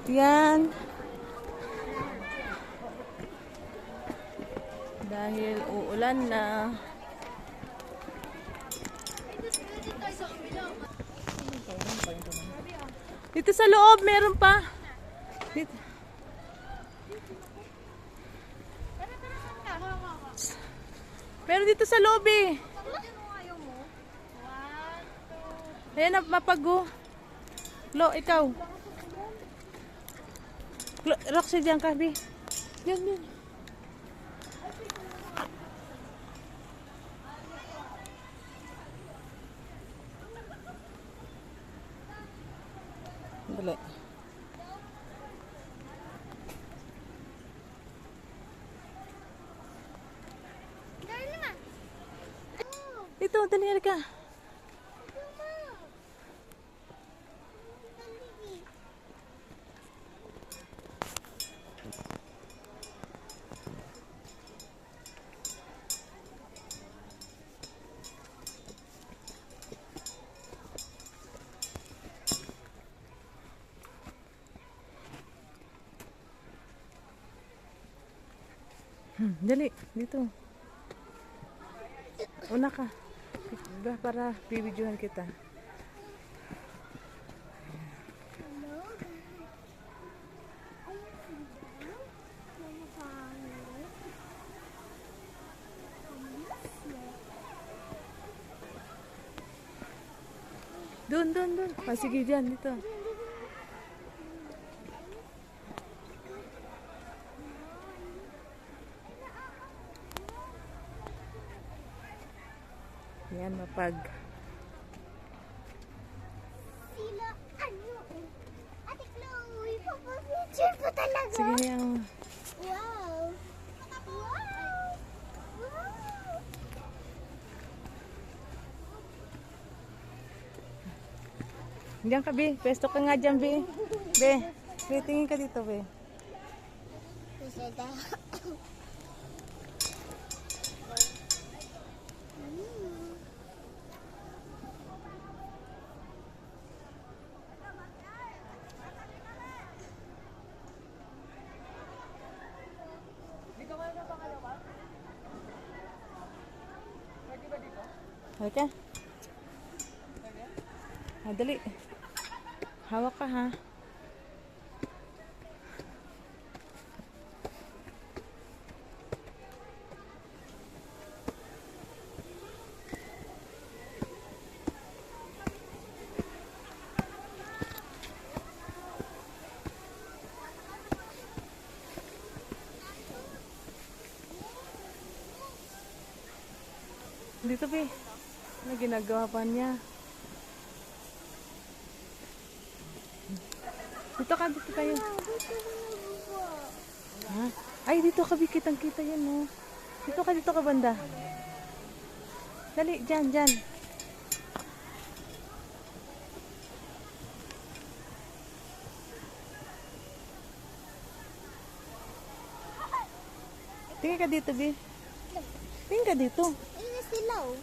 Yan. Dahil uulan na. Dito sa loob, meron pa. Dito. Pero dito sa loob eh. Ayan na, mapago. Lo, ikaw. Roxy, diyan ka, Bi. Diyan, diyan. Dali. Ito, dali ka. Dali, dito. Una ka. Para bibidyohan kita. Doon. Ah, sige dyan, dito. Yan, mapag. Sila, ano? Ate Chloe, papa-picture po talaga. Sige yan. Wow. Wow. Wow. Diyan ka, Bi. Pesto ka nga dyan, Bi. Be, tingin ka dito, Be. Puseda. Halika. Ah, dali. Hawak ka, ha. Dito, Be. Ano ginagawa pa niya? Dito tayo. Ha? Ay, dito ka, Be. Kitang-kita yan, no? Dito ka, banda. Dali, dyan. Tingin ka dito, Be. Tingin ka dito. Ayun sila, oh.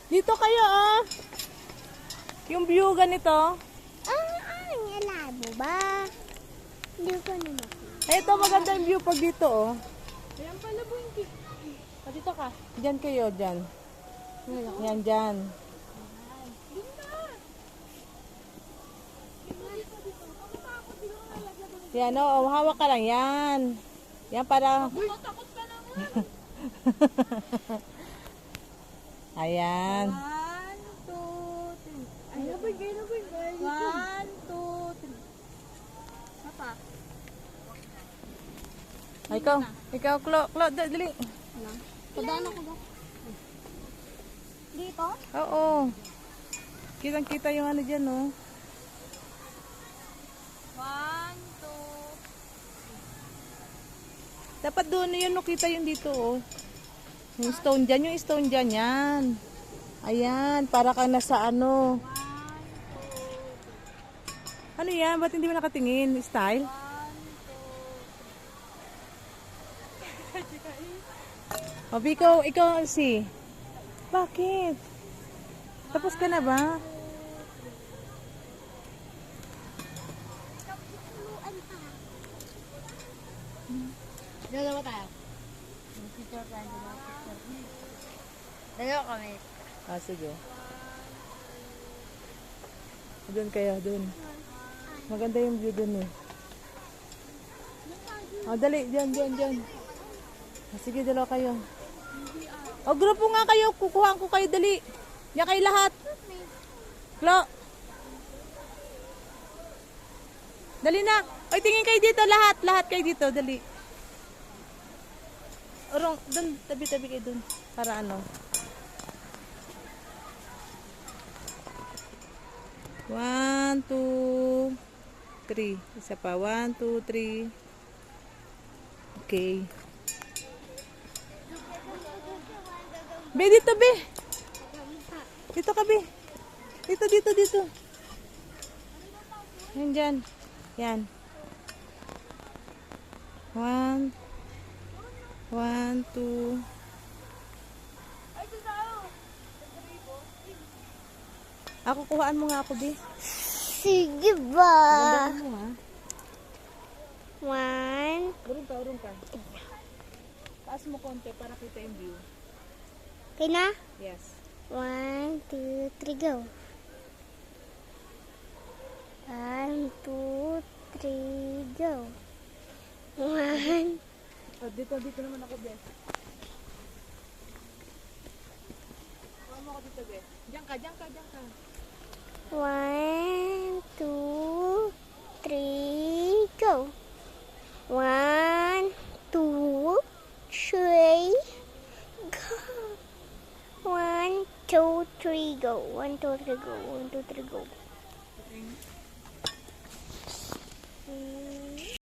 Dito kayo, oh. Yung view ganito. Alam mo ba? Hindi ko naman. Ay, ito maganda yung view pag dito, oh. Ayan pala, Bunky. Dito ka. Diyan kayo, diyan. Yan, diyan. Yan, oh. Hawak ka lang, yan. Yan para... Takot ka naman. Ayan. 1, 2, 3. Ay, nabay. 1, 2, 3. Papa. Ay, ikaw, Klo, dali. Padaan ako ba? Dito? Oo. Kitang-kita yung ano dyan, oh. 1, 2. Dapat doon yun, no, kita yung dito, oh. Yung stone dyan, yan. Ayan, para ka nasa ano. Ano yan? Ba't hindi mo nakatingin? Style? O, ikaw, si. Bakit? Tapos ka na ba? Dalawa tayo. Picture tayo. Dalawa kami. Ah, sige. Doon kayo, doon. Maganda yung view doon eh. Ah, dali, dyan. Ah, sige, dalawa kayo. Oh, grupo nga kayo. Kukuhaan ko kayo, dali. Yan kayo lahat. Klo. Dali na. Oy, tingin kayo dito lahat. Lahat kayo dito, dali. Orong, doon. Tabi-tabi kayo doon. Para ano. 1, 2, 3. Isa pa. 1, 2, 3. Okay. Be, dito, be. Dito ka, be. Dito. Yan dyan. Yan. 1, 2. Ako, kuhaan mo nga ako, be. Sige ba? Ganda mo, ha? 1. Urong ka. Taas mo konti para kita yung view. Okay na? Yes. 1, 2, 3, go. 1, 2, 3, go. 1. Oh, dito naman ako, be. Kuhaan mo ako dito, be. Diyan ka. 1, 2, 3, go. 1, 2, 3, go. 1, 2, 3, go. 1, 2, 3, go. 1, 2, 3, go.